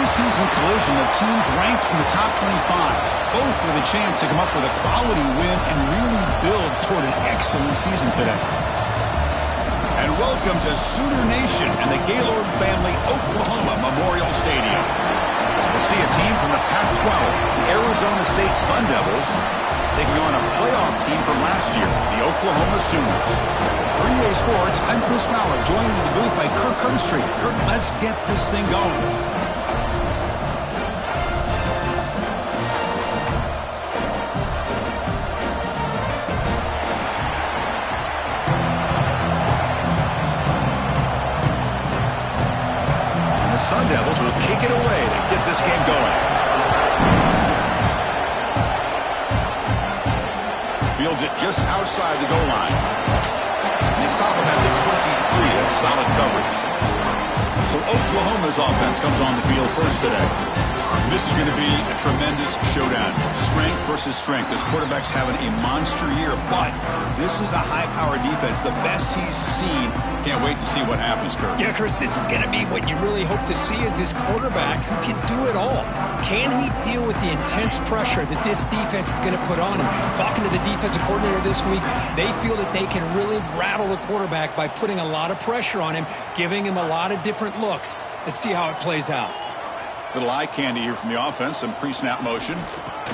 preseason collision of teams ranked in the top 25, both with a chance to come up with a quality win and really build toward an excellent season today. And welcome to Sooner Nation and the Gaylord Family Oklahoma Memorial Stadium, as we'll see a team from the Pac-12, the Arizona State Sun Devils, taking on a playoff team from last year, the Oklahoma Sooners. For EA Sports, I'm Chris Fowler, joined in the booth by Kirk Herbstreit. Kirk, let's get this thing going. And the Sun Devils will kick it away to get this game going. Fields it just outside the goal line. And they stop him at the 23. That's solid coverage. So Oklahoma's offense comes on the field first today. This is going to be a tremendous showdown. Strength versus strength. This quarterback's having a monster year, but this is a high-powered defense, the best he's seen. Can't wait to see what happens, Kirk. Yeah, Chris, this is going to be what you really hope to see is this quarterback who can do it all. Can he deal with the intense pressure that this defense is going to put on him? Talking to the defensive coordinator this week, they feel that they can really rattle the quarterback by putting a lot of pressure on him, giving him a lot of different looks. Let's see how it plays out. Little eye candy here from the offense. Some pre-snap motion.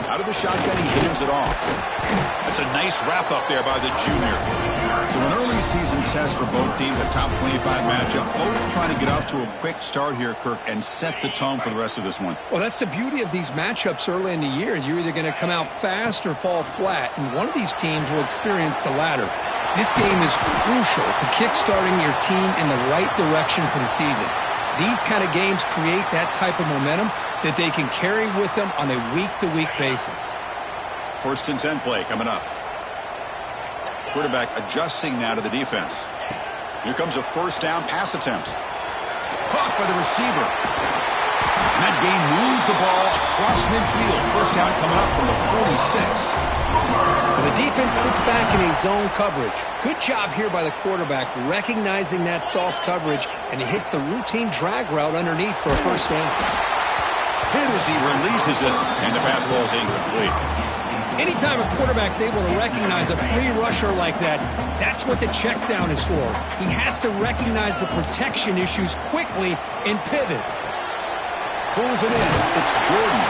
Out of the shotgun, he hands it off. That's a nice wrap up there by the junior. So an early season test for both teams, a top 25 matchup. Both trying to get off to a quick start here, Kirk, and set the tone for the rest of this one. Well, that's the beauty of these matchups early in the year. You're either going to come out fast or fall flat, and one of these teams will experience the latter. This game is crucial to kickstarting your team in the right direction for the season. These kind of games create that type of momentum that they can carry with them on a week-to-week basis. 1st and 10 play coming up. Quarterback adjusting now to the defense. Here comes a first down pass attempt. Caught by the receiver. And that game moves the ball across midfield. First down coming up from the 46. Well, the defense sits back in a zone coverage. Good job here by the quarterback recognizing that soft coverage, and he hits the routine drag route underneath for a first down. Hit as he releases it, and the pass ball is incomplete. Anytime a quarterback's able to recognize a free rusher like that, that's what the check down is for. He has to recognize the protection issues quickly and pivot. Pulls it in. It's Jordan.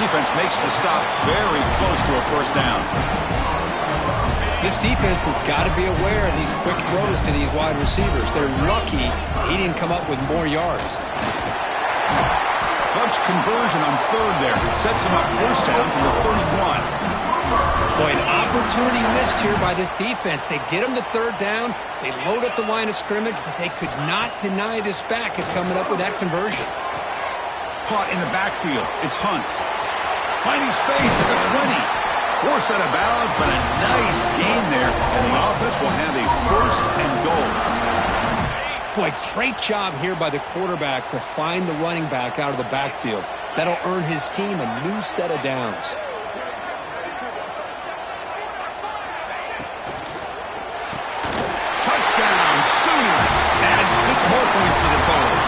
Defense makes the stop very close to a first down. This defense has got to be aware of these quick throws to these wide receivers. They're lucky he didn't come up with more yards. Clutch conversion on third there. Sets him up first down from the 31. Boy, an opportunity missed here by this defense. They get him to third down. They load up the line of scrimmage, but they could not deny this back of coming up with that conversion. Caught in the backfield. It's Hunt. Finding space at the 20. Forced out of bounds, but a nice gain there. And the offense will have a first and goal. Boy, great job here by the quarterback to find the running back out of the backfield. That'll earn his team a new set of downs. Touchdown, Sooners. Add 6 more points to the total.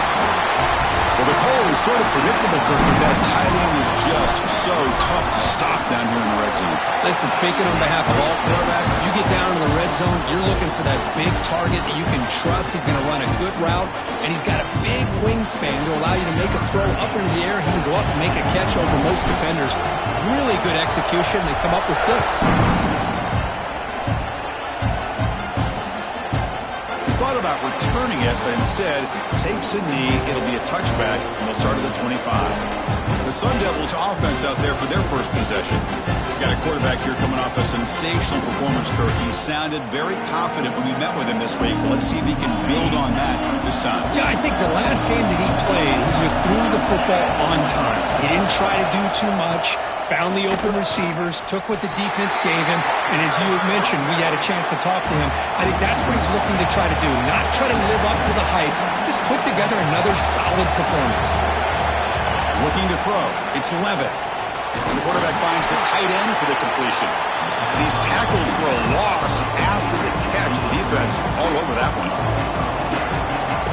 Well, the call was sort of predictable, Kirk, but that tight end was just so tough to stop down here in the red zone. Listen, speaking on behalf of all quarterbacks, you get down in the red zone, you're looking for that big target that you can trust. He's going to run a good route, and he's got a big wingspan to allow you to make a throw up into the air. He can go up and make a catch over most defenders. Really good execution. They come up with 6. Thought about returning it, but instead takes a knee. It'll be a touchback, and they'll start at the 25. The Sun Devils offense out there for their first possession. Got a quarterback here coming off a sensational performance, Kirk. He sounded very confident when we met with him this week. Let's see if he can build on that this time. Yeah, I think the last game that he played, he was through the football on time. He didn't try to do too much. Found the open receivers, took what the defense gave him, and as you mentioned, we had a chance to talk to him. I think that's what he's looking to try to do, not try to live up to the hype, just put together another solid performance. Looking to throw. It's Levitt. The quarterback finds the tight end for the completion. And he's tackled for a loss after the catch. The defense all over that one.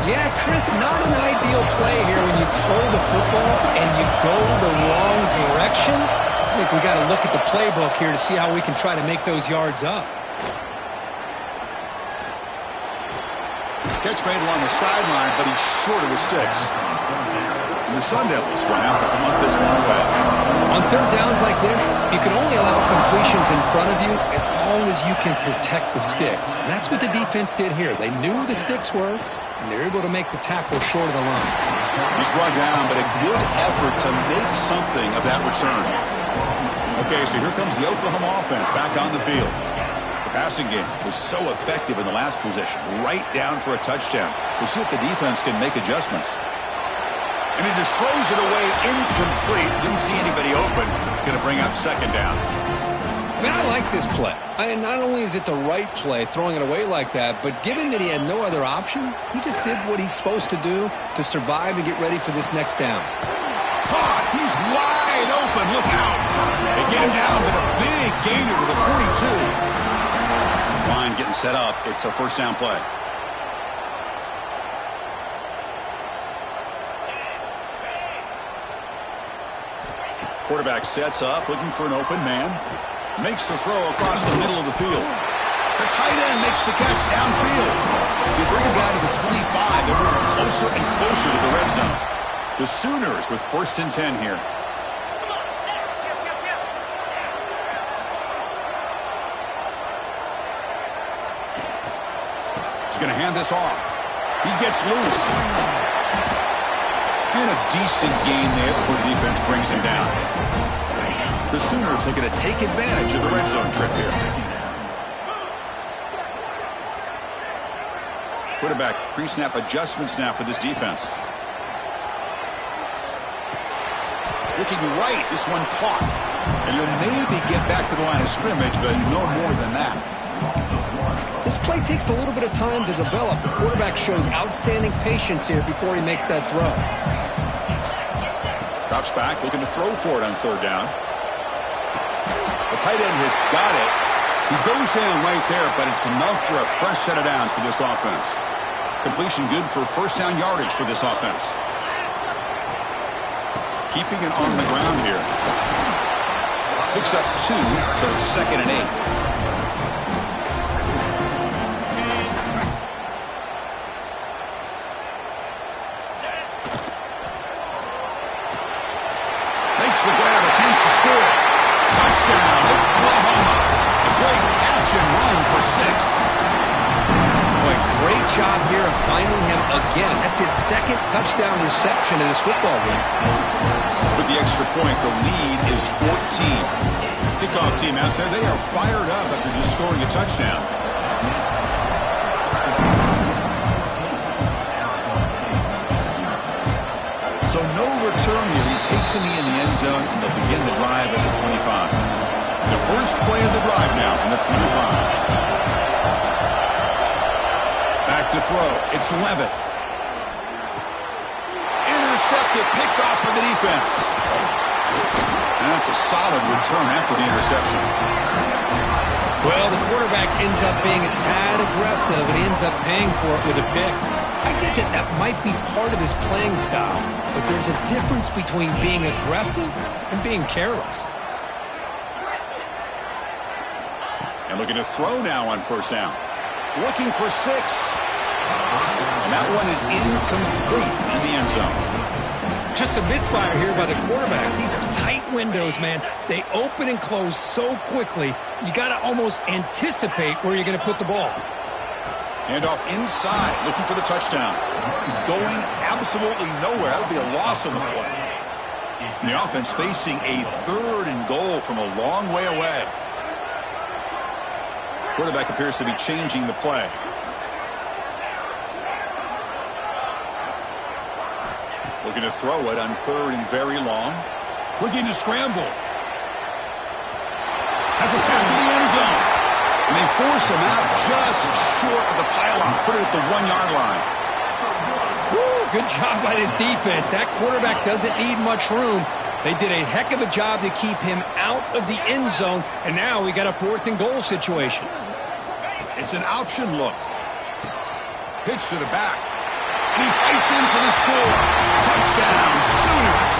Yeah, Chris, not an ideal play here when you throw the football and you go the wrong direction. I think we got to look at the playbook here to see how we can try to make those yards up. Catch made along the sideline, but he's short of the sticks. And the Sun Devils will have to punt this one away. On third downs like this, you can only allow completions in front of you as long as you can protect the sticks. And that's what the defense did here. They knew the sticks were, and they're able to make the tackle short of the line. He's brought down, but a good effort to make something of that return. Okay, so here comes the Oklahoma offense back on the field. The passing game was so effective in the last possession, right down for a touchdown. We'll see if the defense can make adjustments. And he just throws it away incomplete. Didn't see anybody open. Going to bring up second down. Man, I like this play. Not only is it the right play, throwing it away like that, but given that he had no other option, he just did what he's supposed to do to survive and get ready for this next down. Caught. He's wide open. Look out. They get him down with a big gainer to the 42. This line getting set up. It's a first down play. Quarterback sets up, looking for an open man. Makes the throw across the middle of the field. The tight end makes the catch downfield. They bring him down to the 25. They're moving closer and closer to the red zone. The Sooners with 1st and 10 here. He's going to hand this off. He gets loose. And a decent gain there before the defense brings him down. The Sooners looking to take advantage of the red zone trip here. Quarterback pre-snap adjustments now for this defense. Looking right, this one caught. And he'll maybe get back to the line of scrimmage, but no more than that. This play takes a little bit of time to develop. The quarterback shows outstanding patience here before he makes that throw. Drops back, looking to throw for it on third down. The tight end has got it. He goes down right there, but it's enough for a fresh set of downs for this offense. Completion good for first down yardage for this offense. Keeping it on the ground here. Picks up 2, so it's 2nd and 8. The grab, a chance to score. Touchdown, Oklahoma. A great catch and run for 6. Boy, great job here of finding him again. That's his 2nd touchdown reception in his football game. With the extra point, the lead is 14. Kickoff team out there, they are fired up after just scoring a touchdown. So no return here. He takes him in the end zone, and they'll begin the drive at the 25. The first play of the drive now from the 25. Back to throw. It's Levitt. Intercepted, picked off by the defense. And that's a solid return after the interception. Well, the quarterback ends up being a tad aggressive, and he ends up paying for it with a pick. I get that that might be part of his playing style, but there's a difference between being aggressive and being careless. And looking to throw now on first down. Looking for 6. And that one is incomplete in the end zone. Just a misfire here by the quarterback. These are tight windows, man. They open and close so quickly, you got to almost anticipate where you're going to put the ball. Handoff inside, looking for the touchdown. Going absolutely nowhere. That'll be a loss on the play. And the offense facing a 3rd and goal from a long way away. Quarterback appears to be changing the play. Looking to throw it on 3rd and very long. Looking to scramble. Has it back to the end zone. And they force him out just short of the pylon. Put it at the 1-yard line. Woo, good job by this defense. That quarterback doesn't need much room. They did a heck of a job to keep him out of the end zone. And now we got a 4th and goal situation. It's an option look. Pitch to the back. And he fights in for the score. Touchdown, Sooners.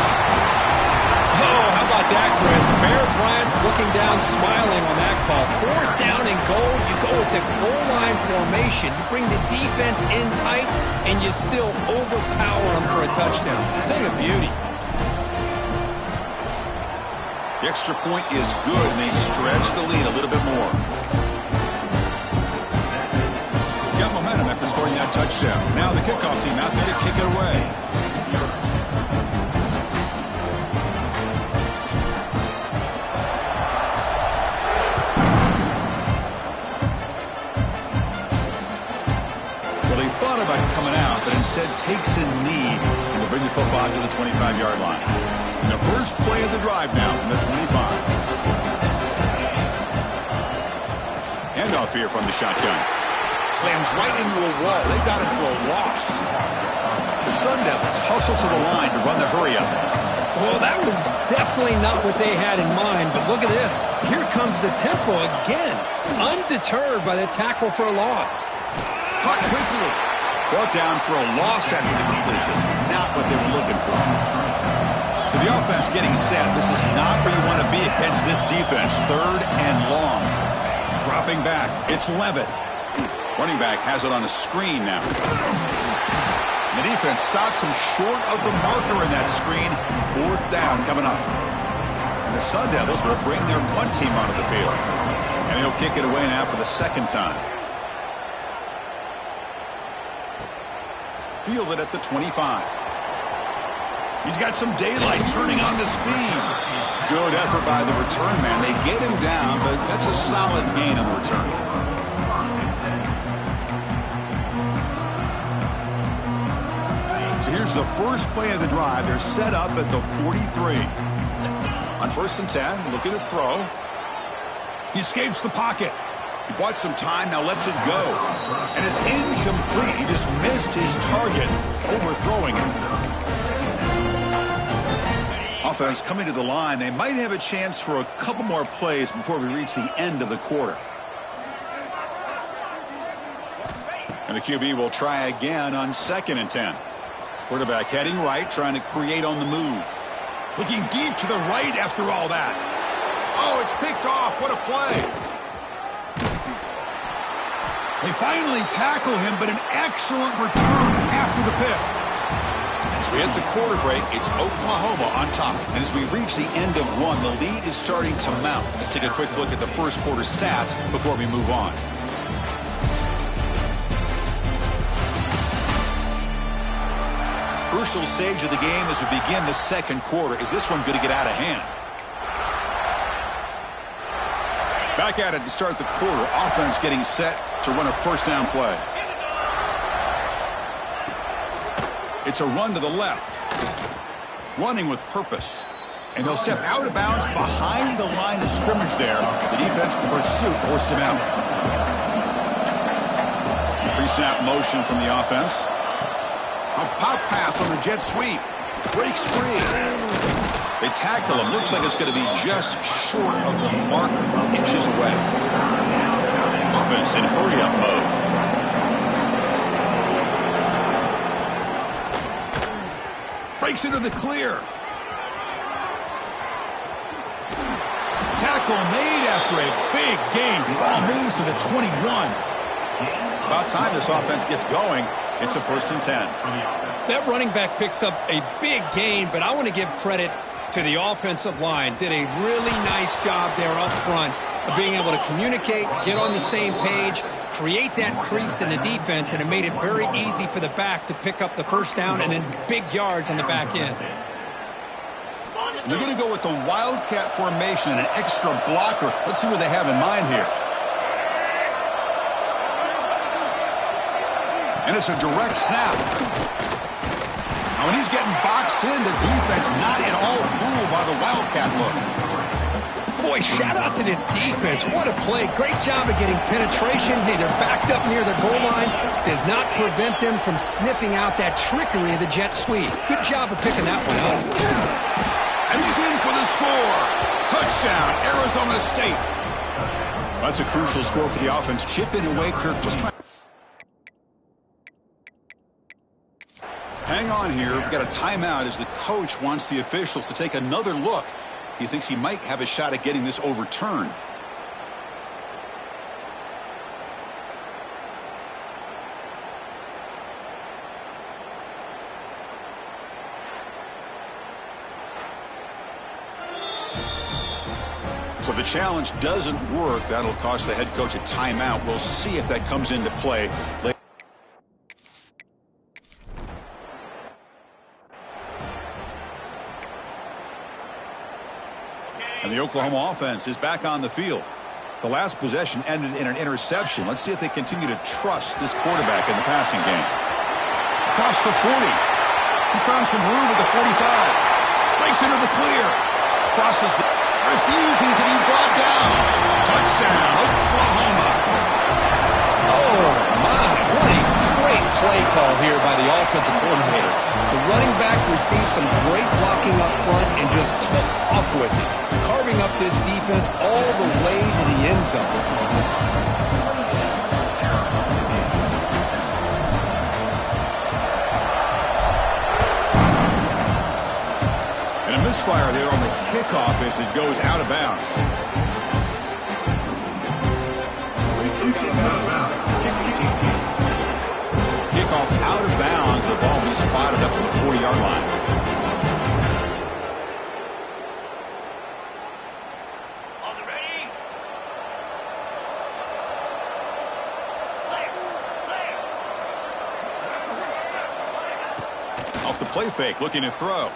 Oh, how about that, Chris? Bear Bryant's looking down, smiling on that call. 4th down and goal. You go with the goal line formation. You bring the defense in tight, and you still overpower them for a touchdown. Thing of beauty. The extra point is good, and they stretch the lead a little bit more. Got momentum after scoring that touchdown. Now the kickoff team out there to kick it away. Well, he thought about coming out, but instead takes a knee and will bring the football to the 25-yard line. And the first play of the drive now from the 25. Handoff here from the shotgun. Slams right into a wall. They got him for a loss. The Sun Devils hustle to the line to run the hurry-up. Well, that was definitely not what they had in mind, but look at this. Here comes the tempo again. Undeterred by the tackle for a loss. Caught quickly. Brought down for a loss after the completion. Not what they were looking for. So the offense getting set. This is not where you want to be against this defense. 3rd and long. Dropping back. It's Levitt. Running back has it on a screen now. And the defense stops him short of the marker in that screen. 4th down coming up. And the Sun Devils will bring their punt team onto the field. And he'll kick it away now for the 2nd time. Fielded at the 25. He's got some daylight turning on the speed. Good effort by the return man. They get him down, but that's a solid gain on the return. So here's the first play of the drive. They're set up at the 43. On 1st and 10, looking to throw. He escapes the pocket. He bought some time, now lets it go. And it's incomplete. He just missed his target, overthrowing it. Offense coming to the line. They might have a chance for a couple more plays before we reach the end of the quarter. And the QB will try again on 2nd and 10. Quarterback heading right, trying to create on the move. Looking deep to the right after all that. Oh, it's picked off. What a play. They finally tackle him, but an excellent return after the pick. As we hit the quarter break, it's Oklahoma on top. And as we reach the end of one, the lead is starting to mount. Let's take a quick look at the first quarter stats before we move on. Crucial stage of the game as we begin the 2nd quarter. Is this one going to get out of hand? Back at it to start the quarter. Offense getting set to run a 1st down play. It's a run to the left. Running with purpose. And he'll step out of bounds behind the line of scrimmage there. The defense pursuit forced him out. Pre-snap motion from the offense. A pop pass on the jet sweep. Breaks free. They tackle him. Looks like it's going to be just short of the marker. Inches away. Offense in hurry-up mode. Breaks into the clear. Tackle made after a big gain. Ball moves to the 21. About time this offense gets going. It's a 1st and 10. That running back picks up a big gain, but I want to give credit to the offensive line. Did a really nice job there up front of being able to communicate, get on the same page, create that crease in the defense, and it made it very easy for the back to pick up the 1st down and then big yards on the back end. They're going to go with the Wildcat formation and an extra blocker. Let's see what they have in mind here. And it's a direct snap. Now, when he's getting boxed in, the defense not at all fooled by the Wildcat look. Boy, shout out to this defense. What a play. Great job of getting penetration. Hey, they're backed up near their goal line. Does not prevent them from sniffing out that trickery of the jet sweep. Good job of picking that one up. And he's in for the score. Touchdown, Arizona State. That's a crucial score for the offense. Chip in away, Kirk just trying. Hang on here. We've got a timeout as the coach wants the officials to take another look. He thinks he might have a shot at getting this overturned. So the challenge doesn't work. That'll cost the head coach a timeout. We'll see if that comes into play later. And the Oklahoma offense is back on the field. The last possession ended in an interception. Let's see if they continue to trust this quarterback in the passing game. Across the 40. He's found some room at the 45. Breaks into the clear. Crosses the... refusing to be brought down. Touchdown, Oklahoma. Oh, my. What a great play call here by the offensive coordinator. The running back received some great blocking up front and just took off with it, carving up this defense all the way to the end zone. Misfire there on the kickoff as it goes out of bounds. Kickoff out of bounds. The ball will be spotted up to the 40-yard line. On the ready. Off the play fake, looking to throw.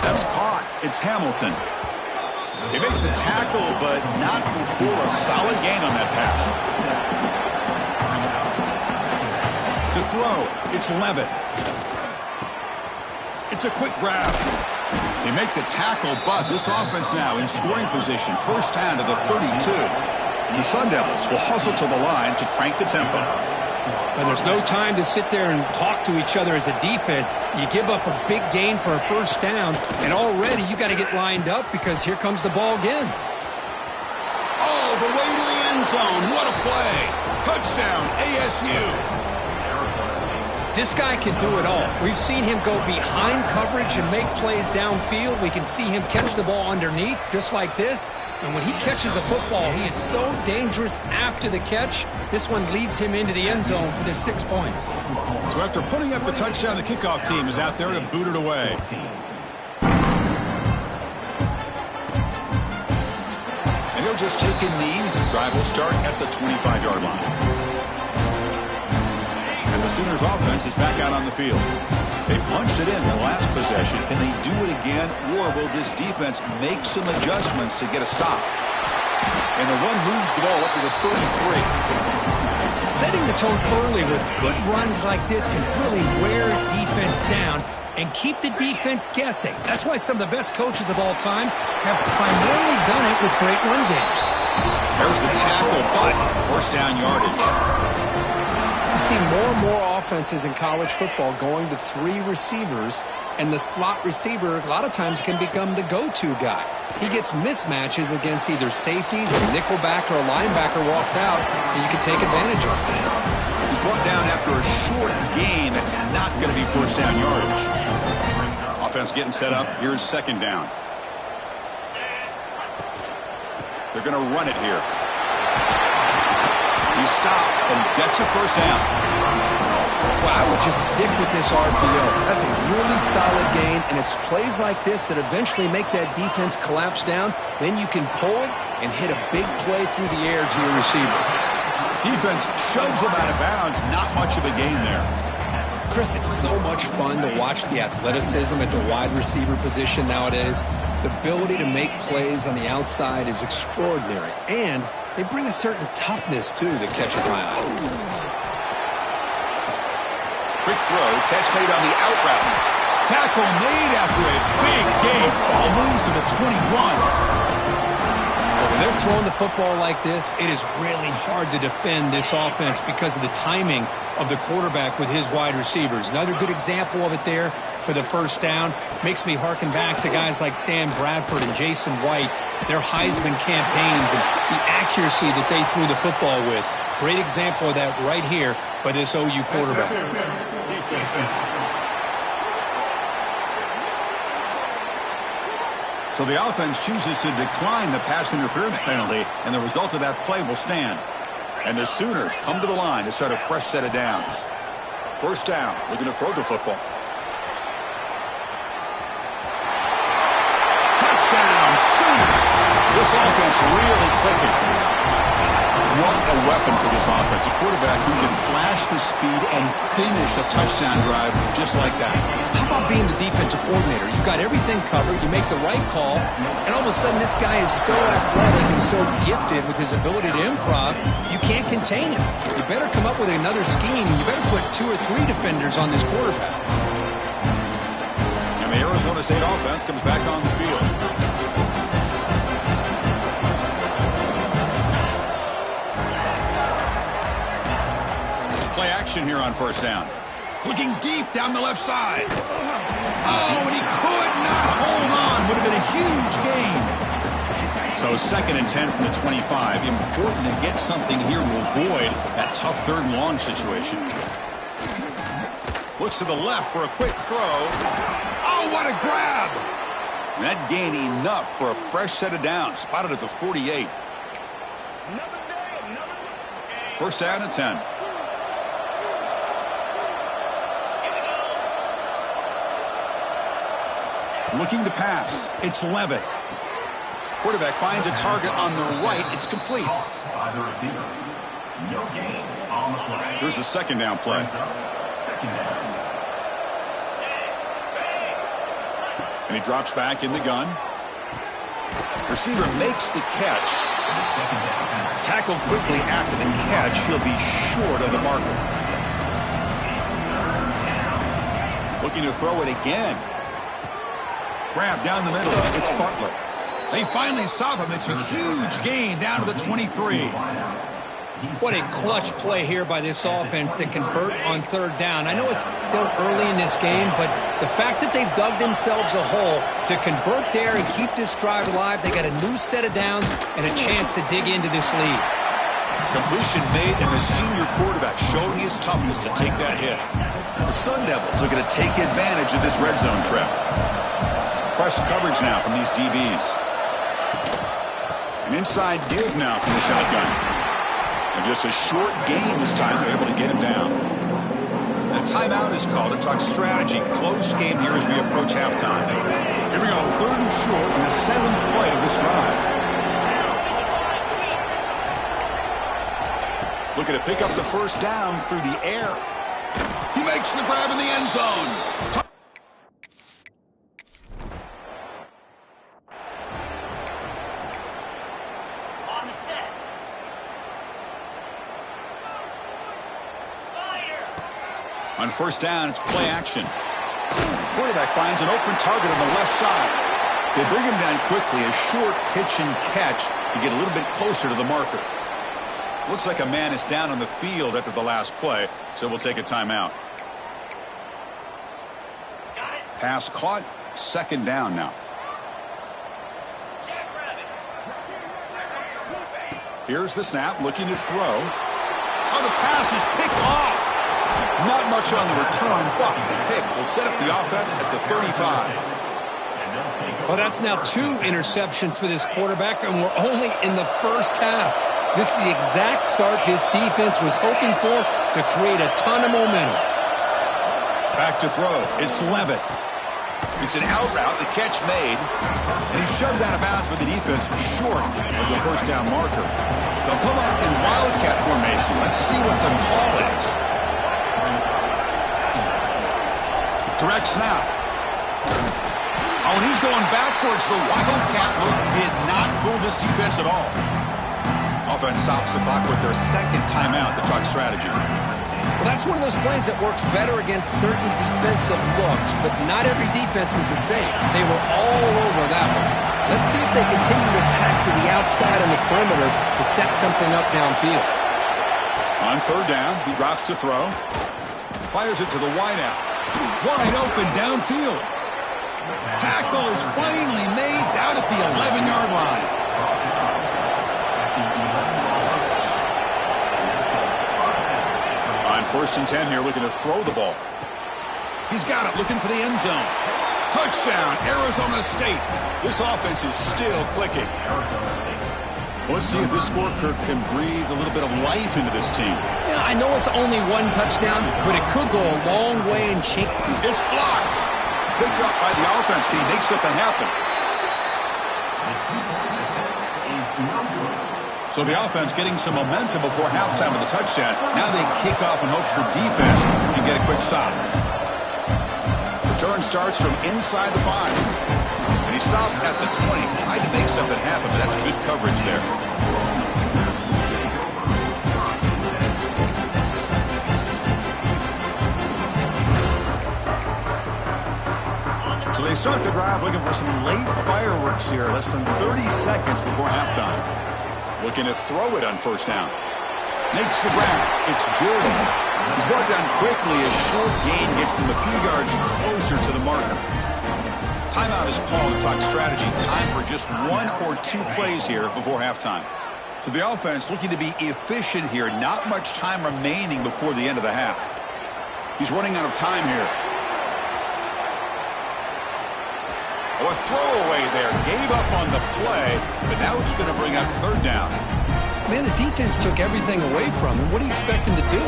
That's caught. It's Hamilton. They make the tackle, but not before a solid gain on that pass. To throw, it's Levitt. It's a quick grab. They make the tackle, but this offense now in scoring position. First down to the 32. And the Sun Devils will hustle to the line to crank the tempo. And there's no time to sit there and talk to each other as a defense. You give up a big gain for a first down, and already you got to get lined up because here comes the ball again. Oh, the way to the end zone. What a play. Touchdown, ASU. This guy can do it all. We've seen him go behind coverage and make plays downfield. We can see him catch the ball underneath just like this. And when he catches a football, he is so dangerous after the catch. This one leads him into the end zone for the 6 points. So after putting up a touchdown, the kickoff team is out there to boot it away. And he'll just take a knee. Drive will start at the 25-yard line. And the Sooners offense is back out on the field. They punched it in the last possession. Can they do it again, or will this defense make some adjustments to get a stop? And the run moves the ball up to the 33. Setting the tone early with good runs like this can really wear defense down and keep the defense guessing. That's why some of the best coaches of all time have primarily done it with great run games. There's the tackle, but first down yardage. You see more and more offenses in college football going to 3 receivers, and the slot receiver a lot of times can become the go-to guy. He gets mismatches against either safeties, a nickelback, or a linebacker walked out, and you can take advantage of it. He's brought down after a short gain. That's not going to be first down yardage. Offense getting set up. Here's second down. They're going to run it here. He stopped and gets a first down. Well, I would just stick with this RPO. That's a really solid gain, and it's plays like this that eventually make that defense collapse down. Then you can pull it and hit a big play through the air to your receiver. Defense shoves him out of bounds. Not much of a gain there. Chris, it's so much fun to watch the athleticism at the wide receiver position nowadays. The ability to make plays on the outside is extraordinary, and they bring a certain toughness, too, that catches my eye. Quick throw, catch made on the out route. Tackle made after a big gain. Ball moves to the 21. Well, When they're throwing the football like this, it is really hard to defend this offense because of the timing of the quarterback with his wide receivers. Another good example of it there for the first down. Makes me harken back to guys like Sam Bradford and Jason White, their Heisman campaigns and the accuracy that they threw the football with. Great example of that right here by this OU quarterback. So the offense chooses to decline the pass interference penalty, and the result of that play will stand. And the Sooners come to the line to start a fresh set of downs. First down, looking to throw the football. Touchdown, Sooners! This offense really clicking. What a weapon for this offense. A quarterback who can flash the speed and finish a touchdown drive just like that. How about being the defensive coordinator? You've got everything covered. You make the right call. And all of a sudden, this guy is so athletic and so gifted with his ability to improv, you can't contain him. You better come up with another scheme. You better put 2 or 3 defenders on this quarterback. And the Arizona State offense comes back on the field. Play action here on first down. Looking deep down the left side. Oh, and he could not hold on. Would have been a huge gain. So 2nd and 10 from the 25. Important to get something here to avoid that tough 3rd and long situation. Looks to the left for a quick throw. Oh, what a grab. And that gained enough for a fresh set of downs. Spotted at the 48. First down and 10. Looking to pass. It's Levitt. Quarterback finds a target on the right. It's complete. Here's the 2nd down play. And he drops back in the gun. Receiver makes the catch. Tackled quickly after the catch. He'll be short of the marker. Looking to throw it again. Grab down the middle. It's Butler. They finally stop him. It's a huge gain down to the 23. What a clutch play here by this offense to convert on 3rd down. I know it's still early in this game, but the fact that they've dug themselves a hole to convert there and keep this drive alive, they got a new set of downs and a chance to dig into this lead. Completion made, and the senior quarterback showing his toughness to take that hit. The Sun Devils are going to take advantage of this red zone trap. Press coverage now from these DBs. An inside give now from the shotgun. And just a short gain this time. They're able to get him down. And a timeout is called to talk strategy. Close game here as we approach halftime. Here we go. 3rd and short on the 7th play of this drive. Looking to pick up the first down through the air. He makes the grab in the end zone. On first down, it's play action. Quarterback finds an open target on the left side. They bring him down quickly, a short pitch and catch to get a little bit closer to the marker. Looks like a man is down on the field after the last play, so we'll take a timeout. Pass caught, 2nd down now. Here's the snap, looking to throw. Oh, the pass is picked off. Not much on the return, but the pick will set up the offense at the 35. Well, that's now 2 interceptions for this quarterback, and we're only in the first half. This is the exact start this defense was hoping for to create a ton of momentum. Back to throw. It's Levitt. It's an out route, the catch made, and he's shoved out of bounds by the defense short of the first down marker. They'll come up in wildcat formation. Let's see what the call is. Direct snap. Oh, and he's going backwards. The wildcat look did not fool this defense at all. Offense stops the clock with their 2nd timeout to talk strategy. Well, that's one of those plays that works better against certain defensive looks, but not every defense is the same. They were all over that one. Let's see if they continue to attack to the outside on the perimeter to set something up downfield. On third down, he drops to throw. Fires it to the wideout. Wide open downfield. Tackle is finally made down at the 11-yard line. On 1st and 10 here, looking to throw the ball. He's got it, looking for the end zone. Touchdown, Arizona State. This offense is still clicking. Let's see if this score, Kirk, can breathe a little bit of life into this team. Yeah, I know it's only one touchdown, but it could go a long way in change. It's blocked. Picked up by the offense. Can he make something happen? So the offense getting some momentum before halftime with the touchdown. Now they kick off and hopes the defense can get a quick stop. Return starts from inside the 5. And he stopped at the 20. Tried to make something happen, but that's good coverage there. So they start the drive looking for some late fireworks here. Less than 30 seconds before halftime. Looking to throw it on 1st down. Makes the grab. It's Jordan. He's brought down quickly. A short gain gets them a few yards closer to the marker. Timeout is called to talk strategy. Time for just 1 or 2 plays here before halftime. So the offense looking to be efficient here. Not much time remaining before the end of the half. He's running out of time here. Oh, a throwaway there. Gave up on the play, but now it's going to bring up 3rd down. Man, the defense took everything away from him. What do you expect him to do?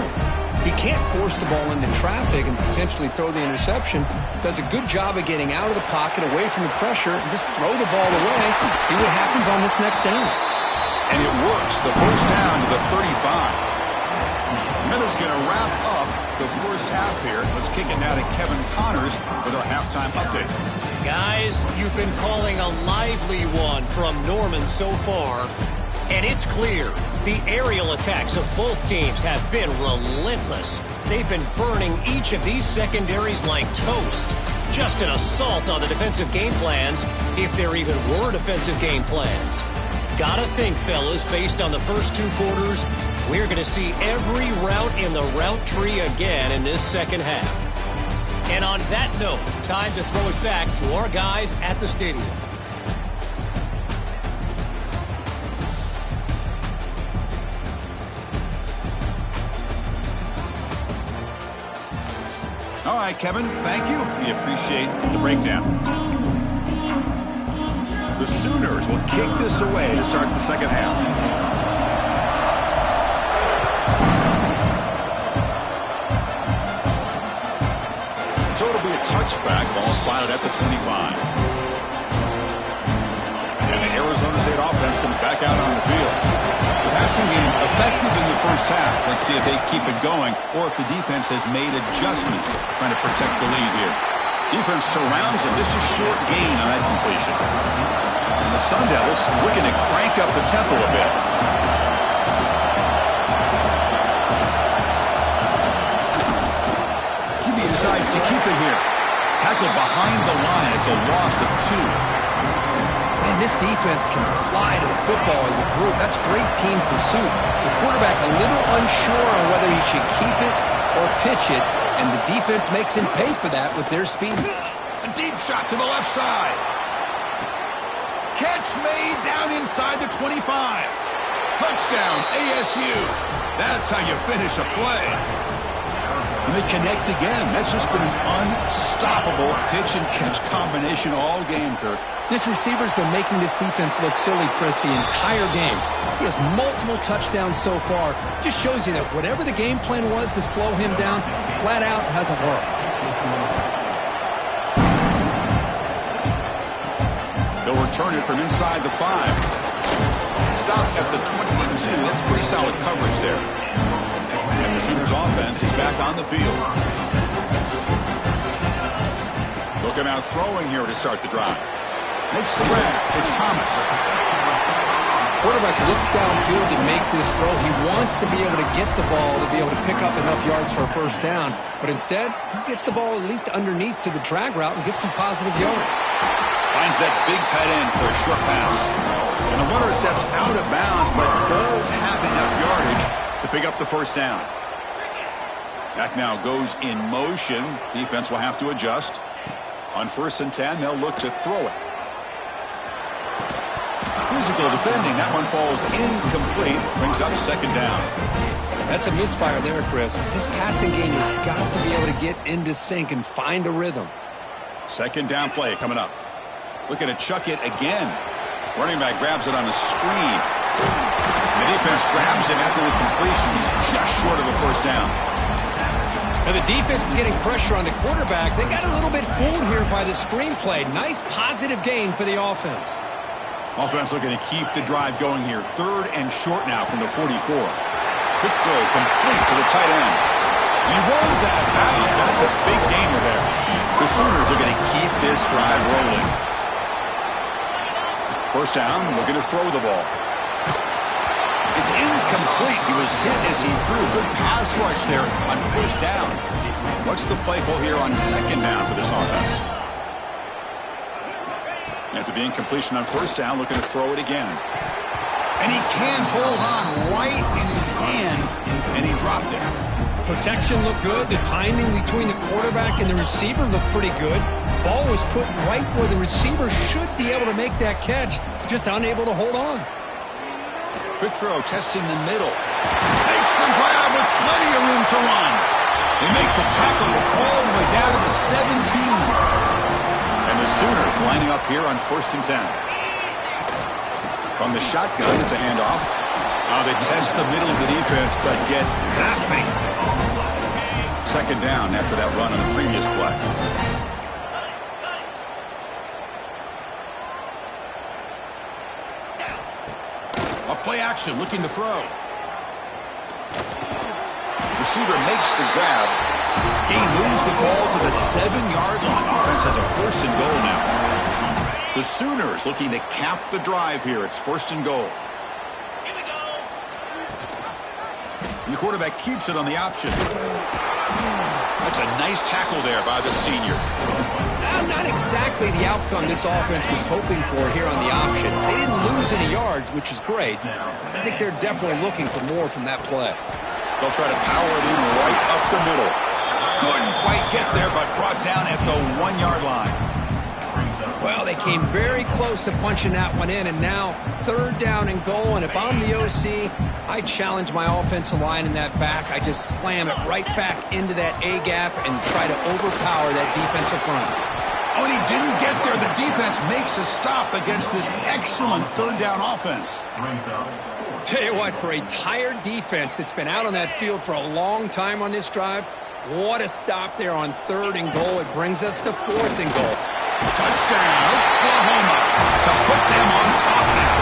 He can't force the ball into traffic and potentially throw the interception. Does a good job of getting out of the pocket, away from the pressure, and just throw the ball away. See what happens on this next down. And it works. The 1st down to the 35. Miller's going to wrap up the first half here. Let's kick it now to Kevin Connors with our halftime update. Guys, you've been calling a lively one from Norman so far. And it's clear, the aerial attacks of both teams have been relentless. They've been burning each of these secondaries like toast. Just an assault on the defensive game plans, if there even were defensive game plans. Gotta think, fellas, based on the first 2 quarters, we're going to see every route in the route tree again in this second half. And on that note, time to throw it back to our guys at the stadium. All right, Kevin, thank you. We appreciate the breakdown. The Sooners will kick this away to start the second half. So it'll be a touchback. Ball spotted at the 25. And the Arizona State offense comes back out on the field. The passing game effective in the first half. Let's see if they keep it going or if the defense has made adjustments trying to protect the lead here. Defense surrounds him. Just a short gain on that completion. And the Sun Devils looking to crank up the tempo a bit. Decides to keep it here. Tackled behind the line. It's a loss of 2. Man, this defense can fly to the football as a group. That's great team pursuit. The quarterback a little unsure on whether he should keep it or pitch it, and the defense makes him pay for that with their speed. A deep shot to the left side. Catch made down inside the 25. Touchdown, ASU. That's how you finish a play. And they connect again. That's just been an unstoppable pitch-and-catch combination all game, Kirk. This receiver's been making this defense look silly, Chris, the entire game. He has multiple touchdowns so far. Just shows you that whatever the game plan was to slow him down, flat out hasn't worked. They'll return it from inside the 5. Stopped at the 22. That's pretty solid coverage there. And the Sooners offense is back on the field. Looking out throwing here to start the drive. Makes the grab. It's Thomas. Quarterback looks downfield to make this throw. He wants to be able to get the ball to be able to pick up enough yards for a first down. But instead, he gets the ball at least underneath to the drag route and gets some positive yards. Finds that big tight end for a short pass. And the runner steps out of bounds, but does have enough yardage to pick up the first down. Back now goes in motion. Defense will have to adjust. On 1st and 10, they'll look to throw it. Physical defending. That one falls incomplete. Brings up 2nd down. That's a misfire there, Chris. This passing game has got to be able to get into sync and find a rhythm. 2nd down play coming up. Looking to chuck it again. Running back grabs it on a screen. The defense grabs him after the completion. He's just short of a first down. Now the defense is getting pressure on the quarterback. They got a little bit fooled here by the screenplay. Nice positive gain for the offense. Offense looking to keep the drive going here. 3rd and short now from the 44. Quick throw complete to the tight end. He runs out of bounds. That's a big gainer there. The Sooners are going to keep this drive rolling. 1st down, looking to throw the ball. It's incomplete. He was hit as he threw. Good pass rush there on 1st down. What's the play call here on 2nd down for this offense? After the incompletion on 1st down, looking to throw it again. And he can't hold on right in his hands, and he dropped it. Protection looked good. The timing between the quarterback and the receiver looked pretty good. Ball was put right where the receiver should be able to make that catch, just unable to hold on. Quick throw, testing the middle. Makes the grab with plenty of room to run. They make the tackle all the way down to the 17. And the Sooners lining up here on 1st and 10. From the shotgun, it's a handoff. They test the middle of the defense, but get nothing. 2nd down after that run on the previous play. A play action, looking to throw. Receiver makes the grab. He moves the ball to the 7-yard line. Offense has a 1st and goal now. The Sooners looking to cap the drive here. It's 1st and goal. Here we go. And the quarterback keeps it on the option. That's a nice tackle there by the senior. Not exactly the outcome this offense was hoping for here on the option. They didn't lose any yards, which is great. I think they're definitely looking for more from that play. They'll try to power it in right up the middle. Couldn't quite get there, but brought down at the 1-yard line. Well, they came very close to punching that one in, and now 3rd down and goal. And if I'm the OC, I challenge my offensive line in that back. I just slam it right back into that A-gap and try to overpower that defensive front. Oh, and he didn't get there. The defense makes a stop against this excellent 3rd down offense. Tell you what, for a tired defense that's been out on that field for a long time on this drive, what a stop there on 3rd and goal. It brings us to 4th and goal. Touchdown, Oklahoma, to put them on top now.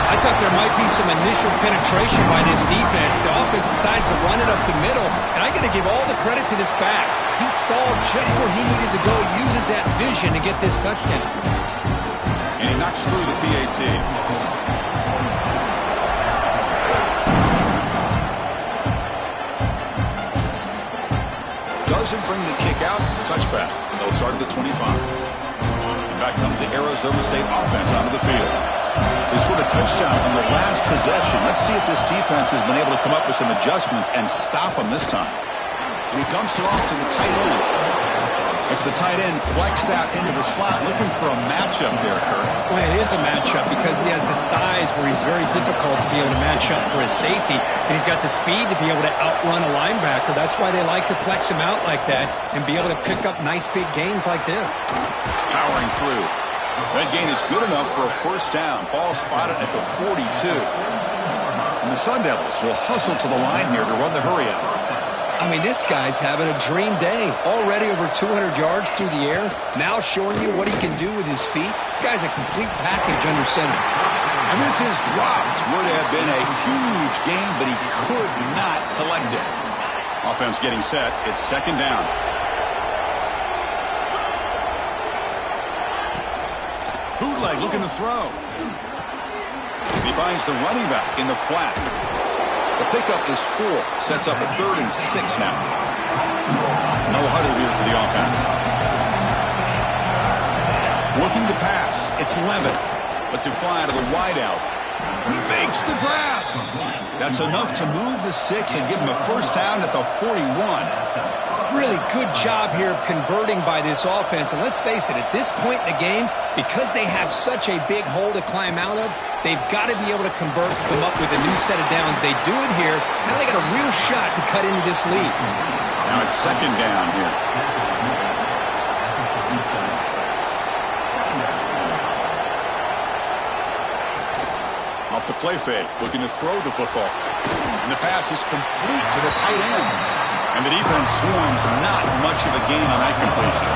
I thought there might be some initial penetration by this defense. The offense decides to run it up the middle, and I got to give all the credit to this back. He saw just where he needed to go, uses that vision to get this touchdown. And he knocks through the PAT. Doesn't bring the kick out, touchback. They'll start at the 25. And back comes the Arizona State offense onto the field. They scored a touchdown on the last possession. Let's see if this defense has been able to come up with some adjustments and stop them this time. And he dumps it off to the tight end. As the tight end flex out into the slot, looking for a matchup there, Kurt. Well, it is a matchup because he has the size where he's very difficult to be able to match up for his safety. And he's got the speed to be able to outrun a linebacker. That's why they like to flex him out like that and be able to pick up nice big gains like this. Powering through. That gain is good enough for a 1st down. Ball spotted at the 42. And the Sun Devils will hustle to the line here to run the hurry out. I mean, this guy's having a dream day. Already over 200 yards through the air. Now showing you what he can do with his feet. This guy's a complete package under center. And this is dropped. Would have been a huge gain, but he could not collect it. Offense getting set. It's 2nd down. Bootleg looking to throw. He finds the running back in the flat. The pickup is 4. Sets up a 3rd and 6 now. No huddle here for the offense. Looking to pass. It's Levitt. Lets it fly to the wideout. He makes the grab. That's enough to move the sticks and give him a first down at the 41. Really good job here of converting by this offense. And let's face it, at this point in the game, because they have such a big hole to climb out of, they've got to be able to convert, come up with a new set of downs. They do it here. Now they got a real shot to cut into this lead. Now it's second down here. Off the play fake, looking to throw the football. And the pass is complete to the tight end. And the defense swarms, not much of a gain on that completion.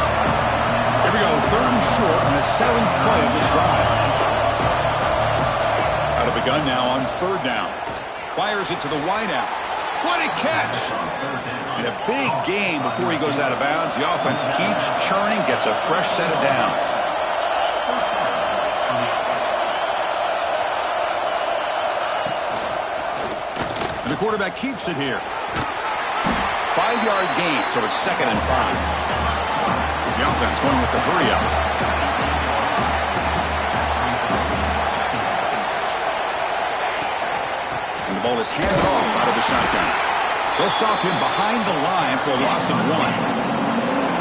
Here we go, third and short on the 7th play of this drive. Out of the gun now on third down. Fires it to the wideout. What a catch! And a big gain before he goes out of bounds. The offense keeps churning, gets a fresh set of downs. And the quarterback keeps it here. 5-yard gain, so it's 2nd and 5. The offense going with the hurry up. And the ball is handed off out of the shotgun. They'll stop him behind the line for a loss of 1.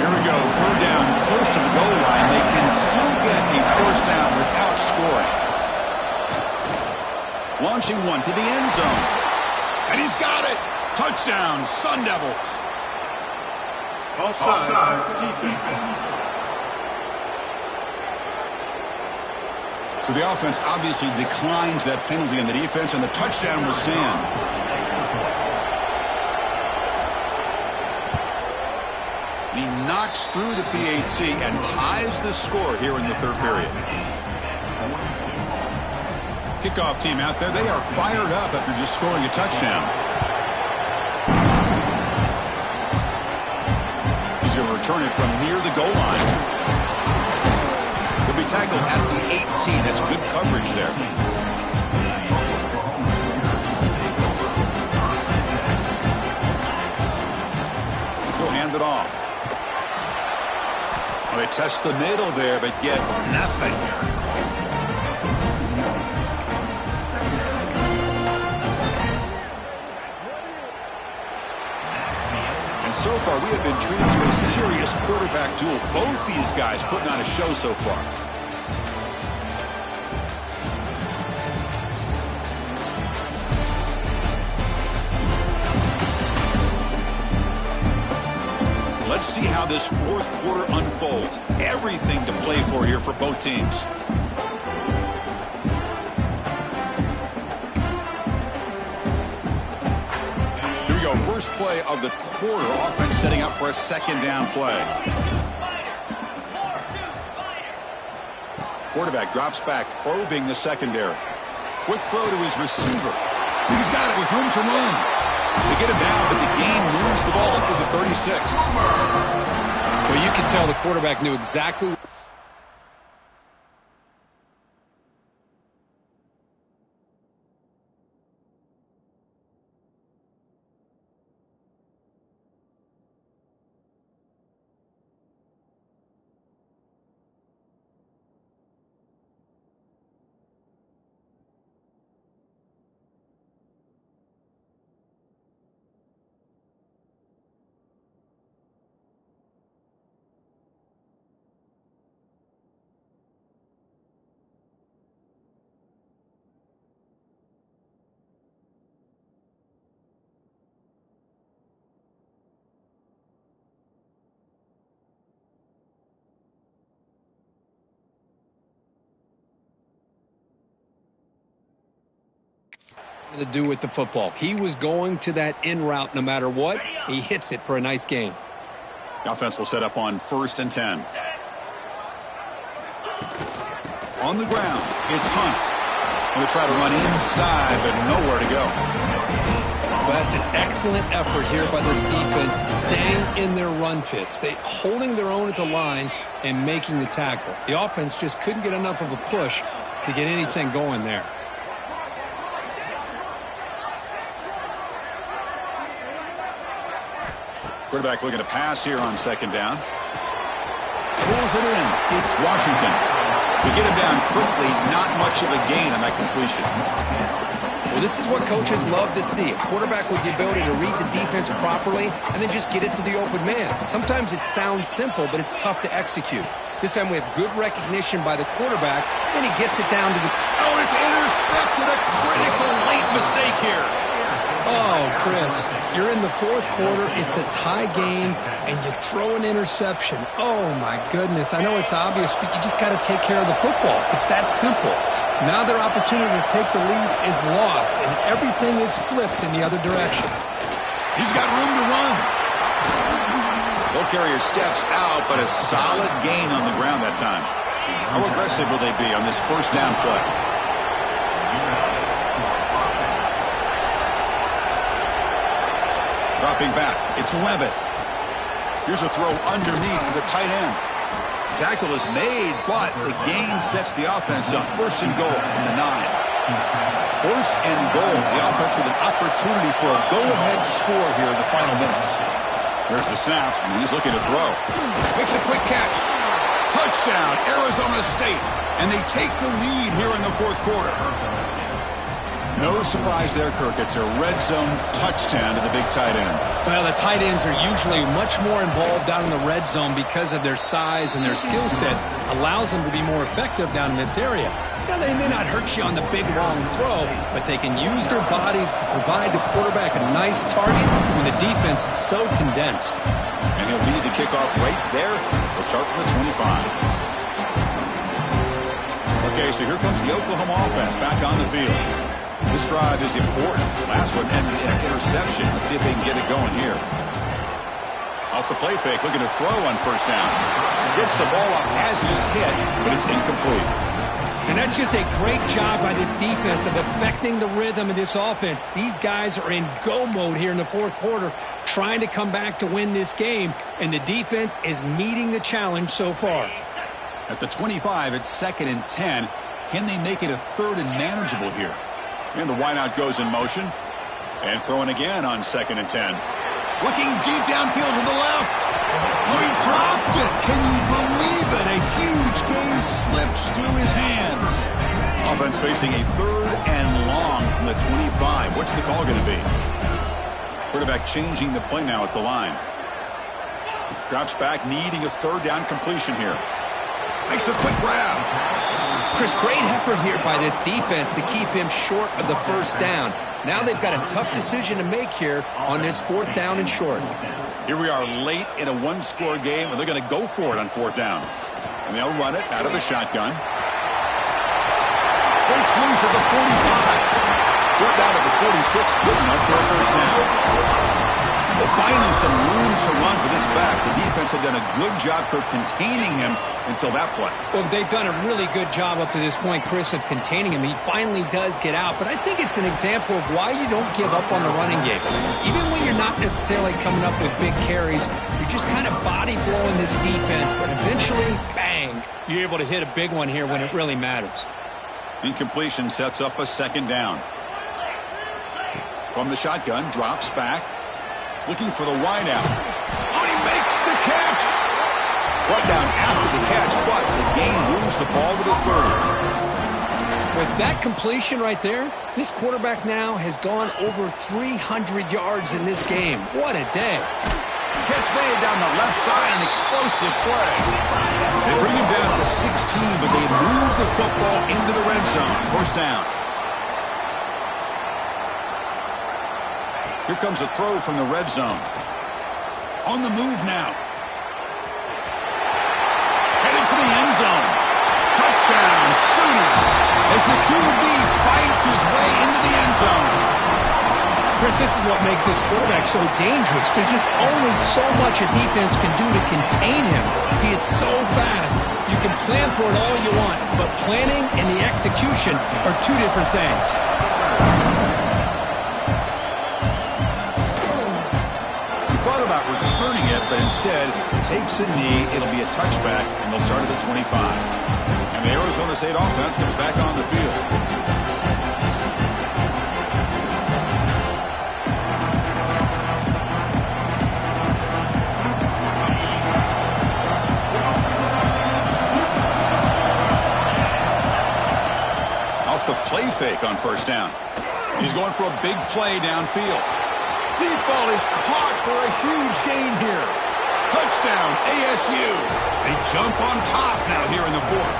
Here we go, third down, close to the goal line. They can still get a first down without scoring. Launching one to the end zone. And he's got it. Touchdown, Sun Devils. Offside, defense. So the offense obviously declines that penalty in the defense, and the touchdown will stand. He knocks through the PAT and ties the score here in the third period. Kickoff team out there, they are fired up after just scoring a touchdown. He's going to return it from near the goal line. He'll be tackled at the 18. That's good coverage there. He'll hand it off. Well, they test the middle there, but get nothing. So far, we have been treated to a serious quarterback duel. Both these guys putting on a show so far. Let's see how this fourth quarter unfolds. Everything to play for here for both teams. First play of the quarter, offense setting up for a second down play. Quarterback drops back, probing the secondary. Quick throw to his receiver. He's got it with room to run. They get him down, but the gain moves the ball up to the 36. Well, you can tell the quarterback knew exactly. To do with the football. He was going to that in route no matter what. He hits it for a nice gain. The offense will set up on 1st and 10. On the ground, it's Hunt. Going to try to run inside, but nowhere to go. Well, that's an excellent effort here by this defense, staying in their run fits. They holding their own at the line and making the tackle. The offense just couldn't get enough of a push to get anything going there. Quarterback looking to pass here on second down. pulls it in. It's Washington. We get him down quickly, not much of a gain on that completion. Well, this is what coaches love to see. A quarterback with the ability to read the defense properly and then just get it to the open man. Sometimes it sounds simple, but it's tough to execute. This time we have good recognition by the quarterback, and he gets it down to the... Oh, it's intercepted. A critical late mistake here. Oh, Chris, you're in the fourth quarter. It's a tie game, and you throw an interception. Oh, my goodness. I know it's obvious, but you just got to take care of the football. It's that simple. Now their opportunity to take the lead is lost, and everything is flipped in the other direction. He's got room to run. Ball carrier steps out, but a solid gain on the ground that time. How aggressive will they be on this first down play? Dropping back, it's Levitt. Here's a throw underneath to the tight end. The tackle is made, but the gain sets the offense up. First and goal from the 9. First and goal. The offense with an opportunity for a go-ahead score here in the final minutes. There's the snap, and he's looking to throw. Makes a quick catch. Touchdown, Arizona State. And they take the lead here in the fourth quarter. No surprise there, Kirk. It's a red zone touchdown to the big tight end. Well, the tight ends are usually much more involved down in the red zone because of their size and their skill set allows them to be more effective down in this area. Now, they may not hurt you on the big, long throw, but they can use their bodies to provide the quarterback a nice target when the defense is so condensed. And he'll lead the kickoff right there. He'll start from the 25. Okay, so here comes the Oklahoma offense back on the field. This drive is important. Last one ended in an interception. Let's see if they can get it going here. Off the play fake, looking to throw on first down. Gets the ball off as he's hit, but it's incomplete. And that's just a great job by this defense of affecting the rhythm of this offense. These guys are in go mode here in the fourth quarter, trying to come back to win this game, and the defense is meeting the challenge so far. At the 25, it's 2nd and 10. Can they make it a 3rd and manageable here? And the wideout goes in motion. And throwing again on 2nd and 10. Looking deep downfield to the left. Oh, he dropped it. Can you believe it? A huge gain slips through his hands. Offense facing a 3rd and long from the 25. What's the call going to be? Quarterback changing the play now at the line. Drops back, needing a 3rd down completion here. Makes a quick grab. Chris, great effort here by this defense to keep him short of the first down. Now they've got a tough decision to make here on this 4th down and short. Here we are late in a 1-score game, and they're going to go for it on 4th down. And they'll run it out of the shotgun. Breaks loose at the 45. Brought down to the 46. Good enough for a first down. Well, finally some room to run for this back. The defense had done a good job for containing him until that play. Well, they've done a really good job up to this point, Chris, of containing him. He finally does get out, but I think it's an example of why you don't give up on the running game. Even when you're not necessarily coming up with big carries, you're just kind of body blowing this defense, and eventually, bang, you're able to hit a big one here when it really matters. Incompletion sets up a 2nd down. From the shotgun, drops back. Looking for the wideout. Oh, he makes the catch. Brought down after the catch, but the gain moves the ball to the 30. With that completion right there, this quarterback now has gone over 300 yards in this game. What a day. Catch made down the left side, an explosive play. They bring him down to the 16, but they move the football into the red zone. First down. Here comes a throw from the red zone. On the move now. Headed for the end zone. Touchdown, Sooners, as the QB fights his way into the end zone. Chris, this is what makes this quarterback so dangerous. There's just only so much a defense can do to contain him. He is so fast. You can plan for it all you want, but planning and the execution are 2 different things. Thought about returning it, but instead takes a knee. It'll be a touchback, and they'll start at the 25. And the Arizona State offense comes back on the field. take on first down. He's going for a big play downfield. Deep ball is caught for a huge gain here. Touchdown, ASU. They jump on top now here in the fourth.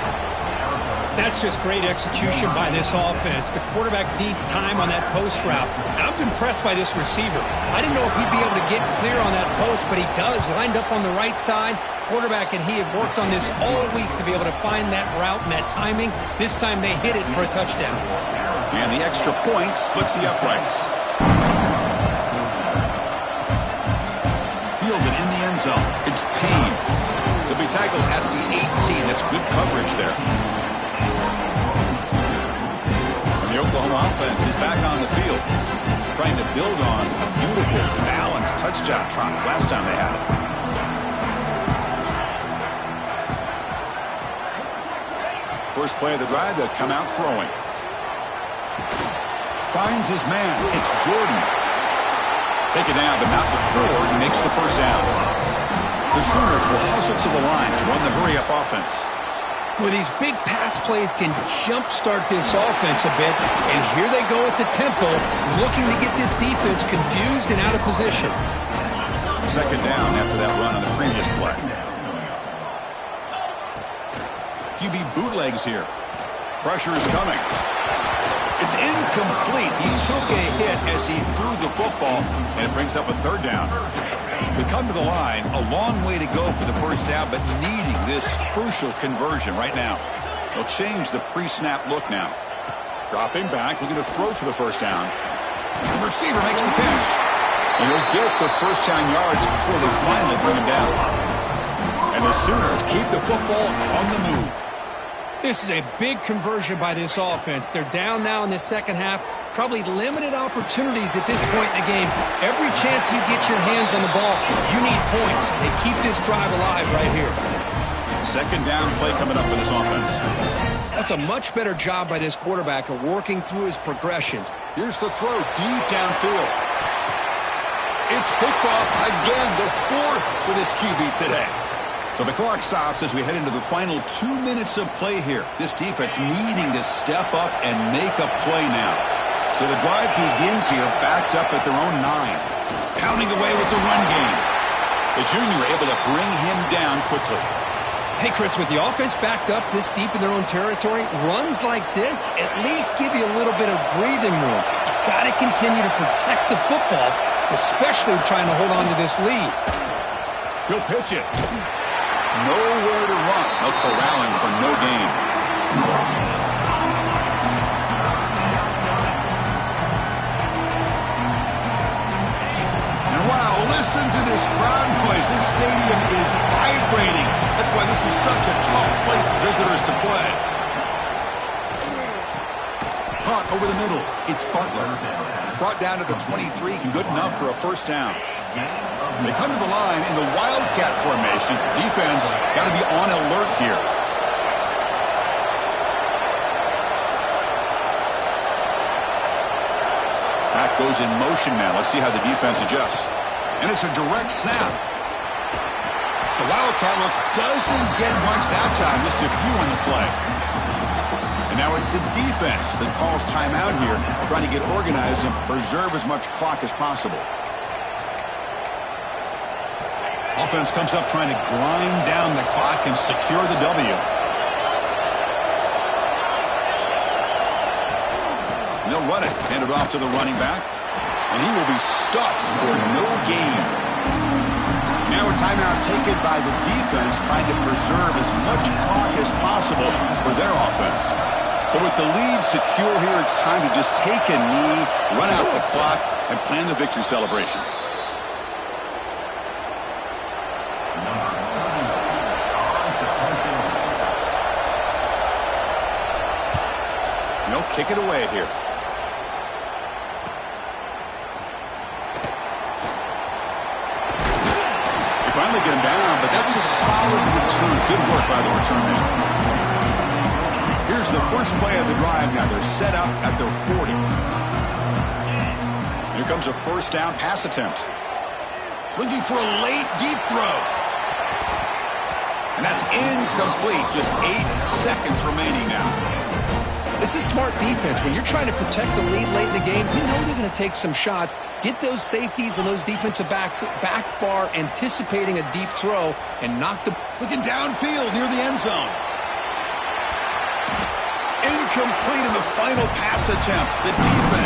That's just great execution by this offense. The quarterback needs time on that post route. I'm impressed by this receiver. I didn't know if he'd be able to get clear on that post, but he does. Lined up on the right side. Quarterback and he have worked on this all week to be able to find that route and that timing. This time they hit it for a touchdown. And the extra point splits the uprights. Fielded in the end zone. It's Payne. He'll be tackled at the 18. That's good coverage there. The Oklahoma offense is back on the field, trying to build on a beautiful, balanced touchdown trot last time they had it. First play of the drive, they'll come out throwing. Finds his man. It's Jordan. Take it down, but not before he makes the first down. The Sooners will hustle to the line to run the hurry-up offense. Well, these big pass plays can jumpstart this offense a bit, and here they go at the tempo, looking to get this defense confused and out of position. Second down after that run on the previous play. QB bootlegs here. Pressure is coming. It's incomplete. He took a hit as he threw the football, and it brings up a third down. We come to the line, a long way to go for the first down, but needing this crucial conversion right now. They'll change the pre-snap look now. Dropping back, looking to throw for the first down. The receiver makes the catch. And he'll get the first down yards before they finally bring him down. And the Sooners keep the football on the move. This is a big conversion by this offense. They're down now in the second half. Probably limited opportunities at this point in the game. Every chance you get your hands on the ball, you need points. They keep this drive alive right here. Second down play coming up for this offense. That's a much better job by this quarterback of working through his progressions. Here's the throw deep downfield. It's picked off again, the fourth for this QB today. So the clock stops as we head into the final 2 minutes of play here. This defense needing to step up and make a play now. So the drive begins here, backed up at their own 9. Pounding away with the run game. The junior able to bring him down quickly. Hey, Chris, with the offense backed up this deep in their own territory, runs like this at least give you a little bit of breathing room. You've got to continue to protect the football, especially trying to hold on to this lead. He'll pitch it. Nowhere to run. They'll corral him for no gain. And wow, listen to this crowd noise. This stadium is vibrating. That's why this is such a tough place for visitors to play. Caught over the middle. It's Butler. Brought down to the 23. Good enough for a first down. They come to the line in the Wildcat formation. Defense got to be on alert here. Back goes in motion now. Let's see how the defense adjusts. And it's a direct snap. The Wildcat look doesn't get much that time. Just a few on the play. And now it's the defense that calls timeout here, trying to get organized and preserve as much clock as possible. Offense comes up trying to grind down the clock and secure the W. And they'll run it. Hand it off to the running back. And he will be stuffed for no gain. Now a timeout taken by the defense trying to preserve as much clock as possible for their offense. So with the lead secure here, it's time to just take a knee, run out the clock, and plan the victory celebration. They'll kick it away here. They finally get him down, but that's a solid return. Good work by the return man. Here's the first play of the drive now. They're set up at their 40. Here comes a first down pass attempt. Looking for a late deep throw. And that's incomplete. Just 8 seconds remaining now. This is smart defense. When you're trying to protect the lead late in the game, you know they're going to take some shots, get those safeties and those defensive backs back far, anticipating a deep throw, and knock the... Looking downfield near the end zone. Incomplete in the final pass attempt. The defense